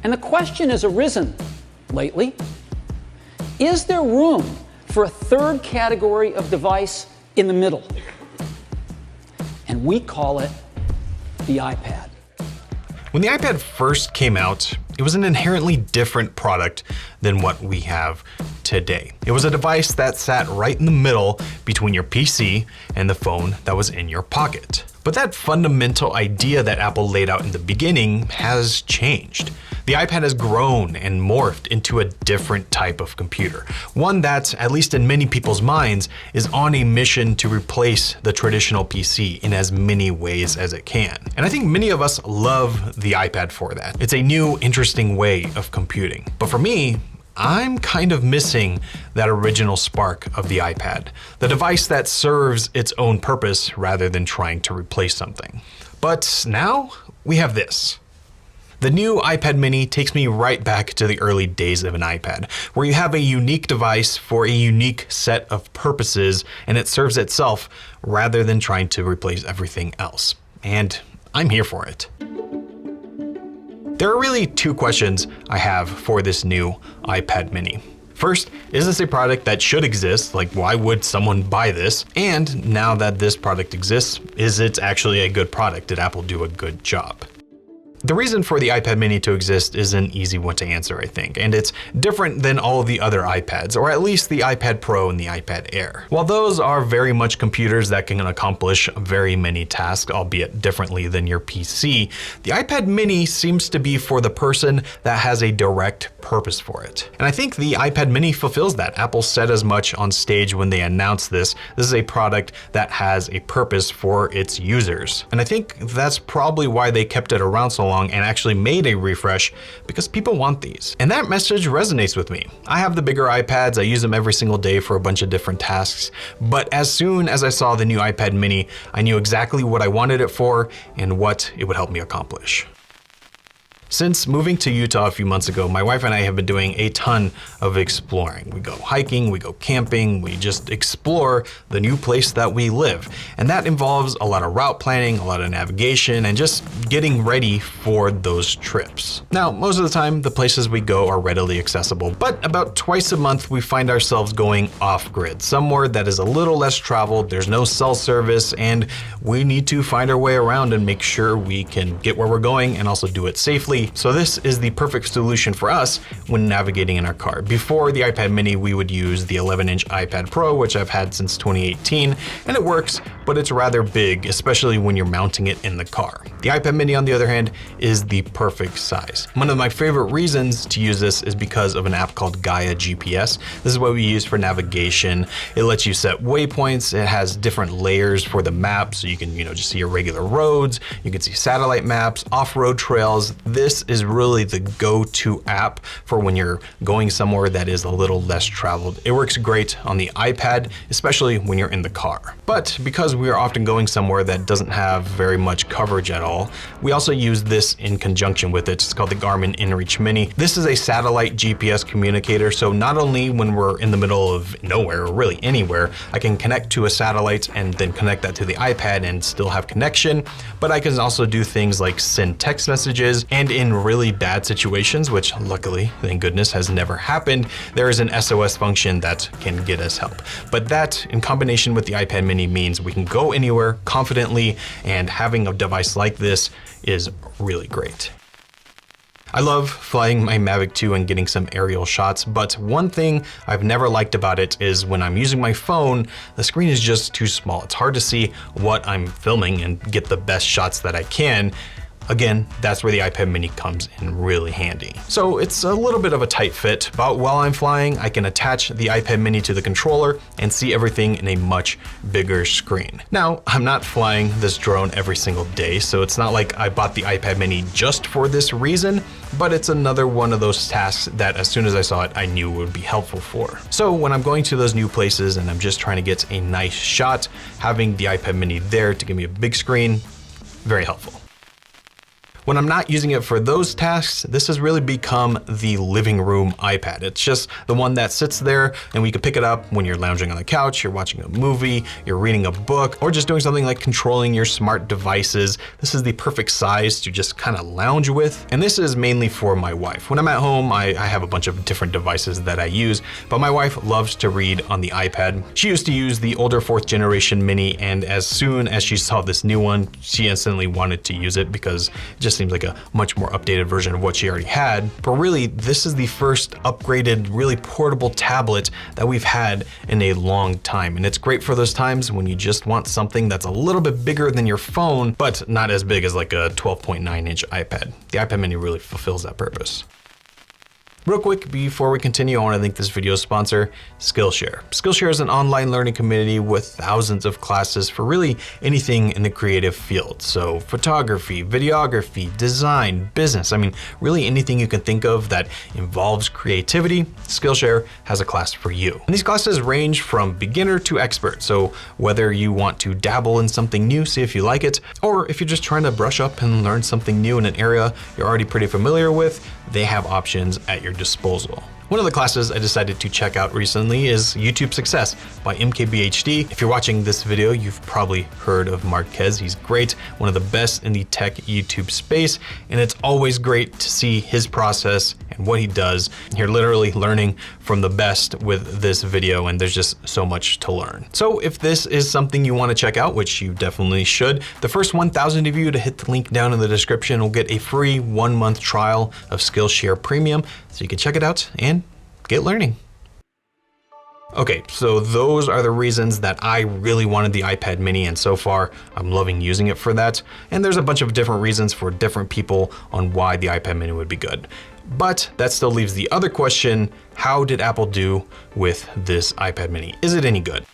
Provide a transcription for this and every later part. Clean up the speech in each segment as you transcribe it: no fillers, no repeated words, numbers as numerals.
And the question has arisen lately, is there room for a third category of device in the middle? And we call it the iPad. When the iPad first came out, it was an inherently different product than what we have today. It was a device that sat right in the middle between your PC and the phone that was in your pocket. But that fundamental idea that Apple laid out in the beginning has changed. The iPad has grown and morphed into a different type of computer. One that, at least in many people's minds, is on a mission to replace the traditional PC in as many ways as it can. And I think many of us love the iPad for that. It's a new, interesting way of computing. But for me, I'm kind of missing that original spark of the iPad, the device that serves its own purpose rather than trying to replace something. But now we have this. The new iPad mini takes me right back to the early days of an iPad, where you have a unique device for a unique set of purposes, and it serves itself rather than trying to replace everything else. And I'm here for it. There are really two questions I have for this new iPad mini. First, is this a product that should exist? Like, why would someone buy this? And now that this product exists, is it actually a good product? Did Apple do a good job? The reason for the iPad mini to exist is an easy one to answer, I think, and it's different than all of the other iPads, or at least the iPad Pro and the iPad Air. While those are very much computers that can accomplish very many tasks, albeit differently than your PC, the iPad mini seems to be for the person that has a direct purpose for it. And I think the iPad mini fulfills that. Apple said as much on stage when they announced this. This is a product that has a purpose for its users. And I think that's probably why they kept it around so long and actually made a refresh, because people want these. And that message resonates with me. I have the bigger iPads, I use them every single day for a bunch of different tasks, but as soon as I saw the new iPad mini, I knew exactly what I wanted it for and what it would help me accomplish. Since moving to Utah a few months ago, my wife and I have been doing a ton of exploring. We go hiking, we go camping, we just explore the new place that we live. And that involves a lot of route planning, a lot of navigation, and just getting ready for those trips. Now, most of the time, the places we go are readily accessible, but about twice a month, we find ourselves going off-grid, somewhere that is a little less traveled, there's no cell service, and we need to find our way around and make sure we can get where we're going and also do it safely. So this is the perfect solution for us when navigating in our car. Before the iPad mini, we would use the 11-inch iPad Pro, which I've had since 2018, and it works, but it's rather big, especially when you're mounting it in the car. The iPad mini, on the other hand, is the perfect size. One of my favorite reasons to use this is because of an app called Gaia GPS. This is what we use for navigation. It lets you set waypoints. It has different layers for the map, so you can, just see your regular roads. You can see satellite maps, off-road trails. This is really the go-to app for when you're going somewhere that is a little less traveled. It works great on the iPad, especially when you're in the car. But because we are often going somewhere that doesn't have very much coverage at all, we also use this in conjunction with it. It's called the Garmin InReach Mini. This is a satellite GPS communicator, so not only when we're in the middle of nowhere, or really anywhere, I can connect to a satellite and then connect that to the iPad and still have connection, but I can also do things like send text messages, and in really bad situations, which luckily, thank goodness, has never happened, there is an SOS function that can get us help. But that, in combination with the iPad mini, means we can go anywhere confidently, and having a device like this is really great. I love flying my Mavic 2 and getting some aerial shots, but one thing I've never liked about it is when I'm using my phone, the screen is just too small. It's hard to see what I'm filming and get the best shots that I can. Again, that's where the iPad mini comes in really handy. So it's a little bit of a tight fit, but while I'm flying, I can attach the iPad mini to the controller and see everything in a much bigger screen. Now, I'm not flying this drone every single day, so it's not like I bought the iPad mini just for this reason, but it's another one of those tasks that as soon as I saw it, I knew would be helpful for. So when I'm going to those new places and I'm just trying to get a nice shot, having the iPad mini there to give me a big screen, very helpful. When I'm not using it for those tasks, this has really become the living room iPad. It's just the one that sits there and we can pick it up when you're lounging on the couch, you're watching a movie, you're reading a book, or just doing something like controlling your smart devices. This is the perfect size to just kind of lounge with. And this is mainly for my wife. When I'm at home, I have a bunch of different devices that I use, but my wife loves to read on the iPad. She used to use the older 4th generation mini, and as soon as she saw this new one, she instantly wanted to use it because it just seems like a much more updated version of what she already had. But really, this is the first upgraded, really portable tablet that we've had in a long time. And it's great for those times when you just want something that's a little bit bigger than your phone, but not as big as like a 12.9-inch iPad. The iPad mini really fulfills that purpose. Real quick, before we continue, I want to thank this video's sponsor, Skillshare. Skillshare is an online learning community with thousands of classes for really anything in the creative field. So photography, videography, design, business, I mean, really anything you can think of that involves creativity, Skillshare has a class for you. And these classes range from beginner to expert. So whether you want to dabble in something new, see if you like it, or if you're just trying to brush up and learn something new in an area you're already pretty familiar with, they have options at your disposal. One of the classes I decided to check out recently is YouTube Success by MKBHD. If you're watching this video, you've probably heard of Marquez. He's great, one of the best in the tech YouTube space, and it's always great to see his process and what he does. You're literally learning from the best with this video, and there's just so much to learn. So if this is something you want to check out, which you definitely should, the first 1,000 of you to hit the link down in the description will get a free 1-month trial of Skillshare Premium, so you can check it out and get learning. Okay, so those are the reasons that I really wanted the iPad mini, and so far I'm loving using it for that. And there's a bunch of different reasons for different people on why the iPad mini would be good. But that still leaves the other question, how did Apple do with this iPad mini? Is it any good?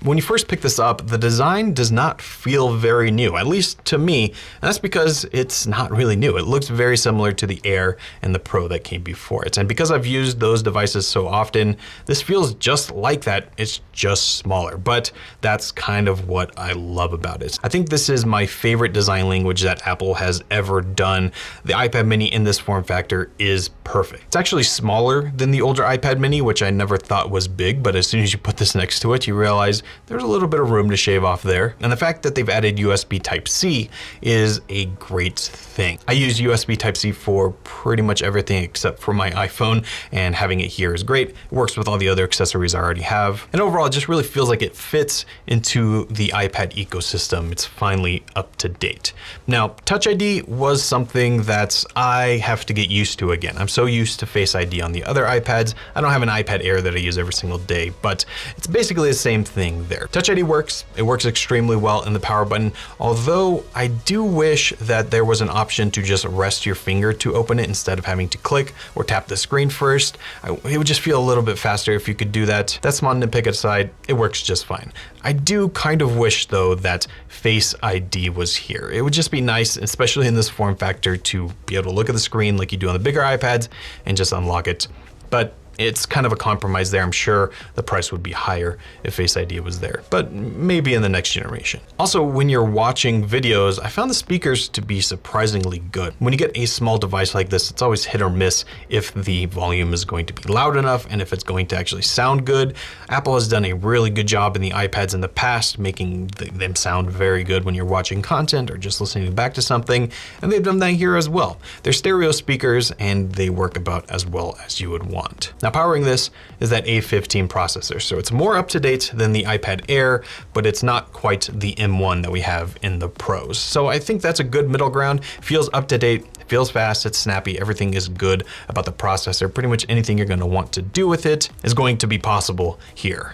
When you first pick this up, the design does not feel very new, at least to me, and that's because it's not really new. It looks very similar to the Air and the Pro that came before it. And because I've used those devices so often, this feels just like that. It's just smaller, but that's kind of what I love about it. I think this is my favorite design language that Apple has ever done. The iPad mini in this form factor is perfect. It's actually smaller than the older iPad mini, which I never thought was big, but as soon as you put this next to it, you realize there's a little bit of room to shave off there. And the fact that they've added USB Type-C is a great thing. I use USB Type-C for pretty much everything except for my iPhone, and having it here is great. It works with all the other accessories I already have. And overall, it just really feels like it fits into the iPad ecosystem. It's finally up to date. Now, Touch ID was something that I have to get used to again. I'm so used to Face ID on the other iPads. I don't have an iPad Air that I use every single day, but it's basically the same thing there. Touch ID works. It works extremely well in the power button, although I do wish that there was an option to just rest your finger to open it instead of having to click or tap the screen first. It would just feel a little bit faster if you could do that. That's small nitpick aside, it works just fine. I do kind of wish though that Face ID was here. It would just be nice, especially in this form factor, to be able to look at the screen like you do on the bigger iPads and just unlock it. But it's kind of a compromise there. I'm sure the price would be higher if Face ID was there, but maybe in the next generation. Also, when you're watching videos, I found the speakers to be surprisingly good. When you get a small device like this, it's always hit or miss if the volume is going to be loud enough and if it's going to actually sound good. Apple has done a really good job in the iPads in the past, making them sound very good when you're watching content or just listening back to something, and they've done that here as well. They're stereo speakers and they work about as well as you would want. Now, powering this is that A15 processor, so it's more up to date than the iPad Air, but it's not quite the M1 that we have in the Pros. So I think that's a good middle ground. It feels up to date, it feels fast, it's snappy, everything is good about the processor. Pretty much anything you're gonna want to do with it is going to be possible here.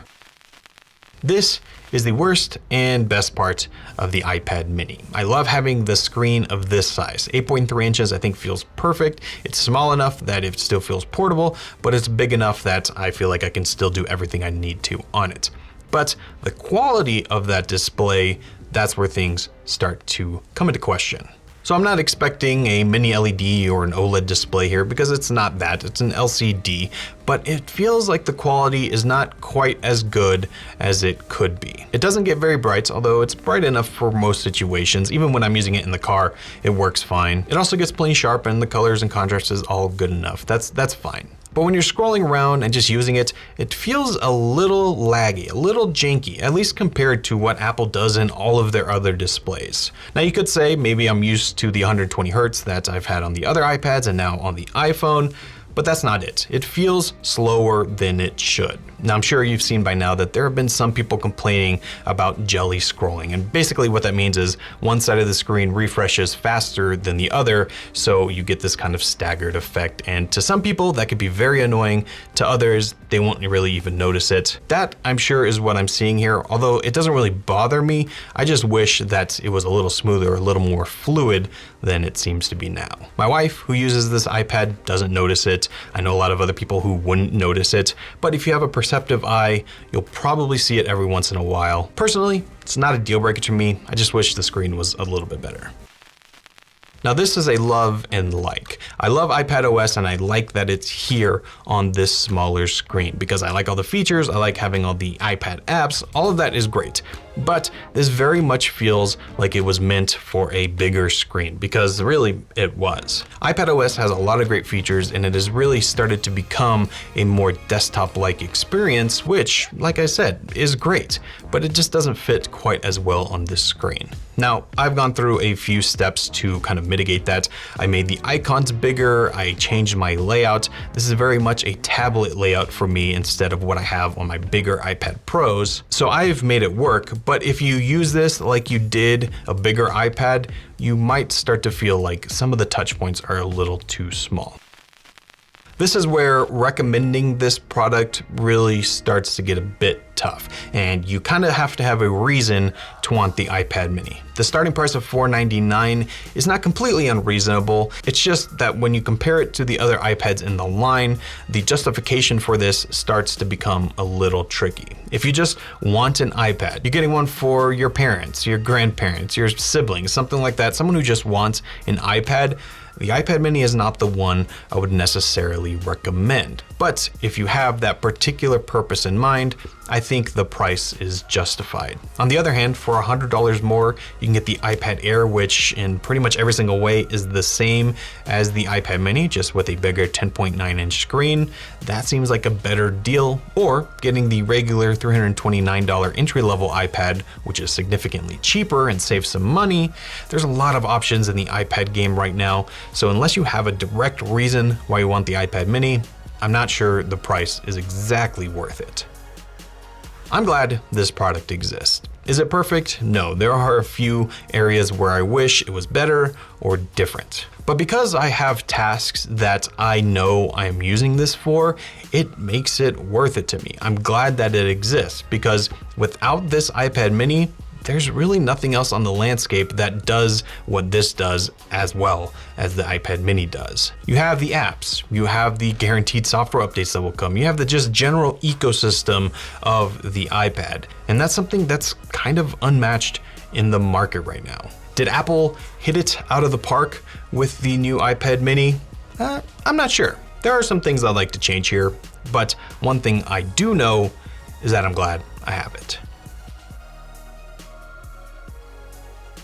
This is the worst and best part of the iPad mini. I love having the screen of this size. 8.3 inches I think feels perfect. It's small enough that it still feels portable, but it's big enough that I feel like I can still do everything I need to on it. But the quality of that display, that's where things start to come into question. So I'm not expecting a mini LED or an OLED display here because it's not that, it's an LCD, but it feels like the quality is not quite as good as it could be. It doesn't get very bright, although it's bright enough for most situations. Even when I'm using it in the car, it works fine. It also gets plenty sharp and the colors and contrast is all good enough. That's fine. But when you're scrolling around and just using it, it feels a little laggy, a little janky, at least compared to what Apple does in all of their other displays. Now you could say maybe I'm used to the 120 Hertz that I've had on the other iPads and now on the iPhone, but that's not it. It feels slower than it should. Now I'm sure you've seen by now that there have been some people complaining about jelly scrolling, and basically what that means is one side of the screen refreshes faster than the other, so you get this kind of staggered effect, and to some people that could be very annoying. To others, they won't really even notice it. That, I'm sure, is what I'm seeing here, although it doesn't really bother me. I just wish that it was a little smoother, a little more fluid than it seems to be now. My wife, who uses this iPad, doesn't notice it. I know a lot of other people who wouldn't notice it, but if you have a perceptive eye, you'll probably see it every once in a while. Personally, it's not a deal breaker to me. I just wish the screen was a little bit better. Now this is a love and like. I love iPadOS and I like that it's here on this smaller screen because I like all the features, I like having all the iPad apps, all of that is great. But this very much feels like it was meant for a bigger screen because really it was. iPadOS has a lot of great features and it has really started to become a more desktop-like experience, which, like I said, is great, but it just doesn't fit quite as well on this screen. Now, I've gone through a few steps to kind of mitigate that. I made the icons bigger, I changed my layout. This is very much a tablet layout for me instead of what I have on my bigger iPad Pros. So I've made it work, but if you use this like you did a bigger iPad, you might start to feel like some of the touch points are a little too small. This is where recommending this product really starts to get a bit tough, and you kind of have to have a reason to want the iPad mini. The starting price of $499 is not completely unreasonable. It's just that when you compare it to the other iPads in the line, the justification for this starts to become a little tricky. If you just want an iPad, you're getting one for your parents, your grandparents, your siblings, something like that, someone who just wants an iPad, the iPad mini is not the one I would necessarily recommend. But if you have that particular purpose in mind, I think the price is justified. On the other hand, for $100 more, you can get the iPad Air, which in pretty much every single way is the same as the iPad mini, just with a bigger 10.9-inch screen. That seems like a better deal. Or getting the regular $329 entry-level iPad, which is significantly cheaper and saves some money. There's a lot of options in the iPad game right now, so unless you have a direct reason why you want the iPad mini, I'm not sure the price is exactly worth it. I'm glad this product exists. Is it perfect? No, there are a few areas where I wish it was better or different. But because I have tasks that I know I'm using this for, it makes it worth it to me. I'm glad that it exists because without this iPad mini, there's really nothing else on the landscape that does what this does as well as the iPad mini does. You have the apps, you have the guaranteed software updates that will come, you have the just general ecosystem of the iPad. And that's something that's kind of unmatched in the market right now. Did Apple hit it out of the park with the new iPad mini? I'm not sure. There are some things I'd like to change here, but one thing I do know is that I'm glad I have it.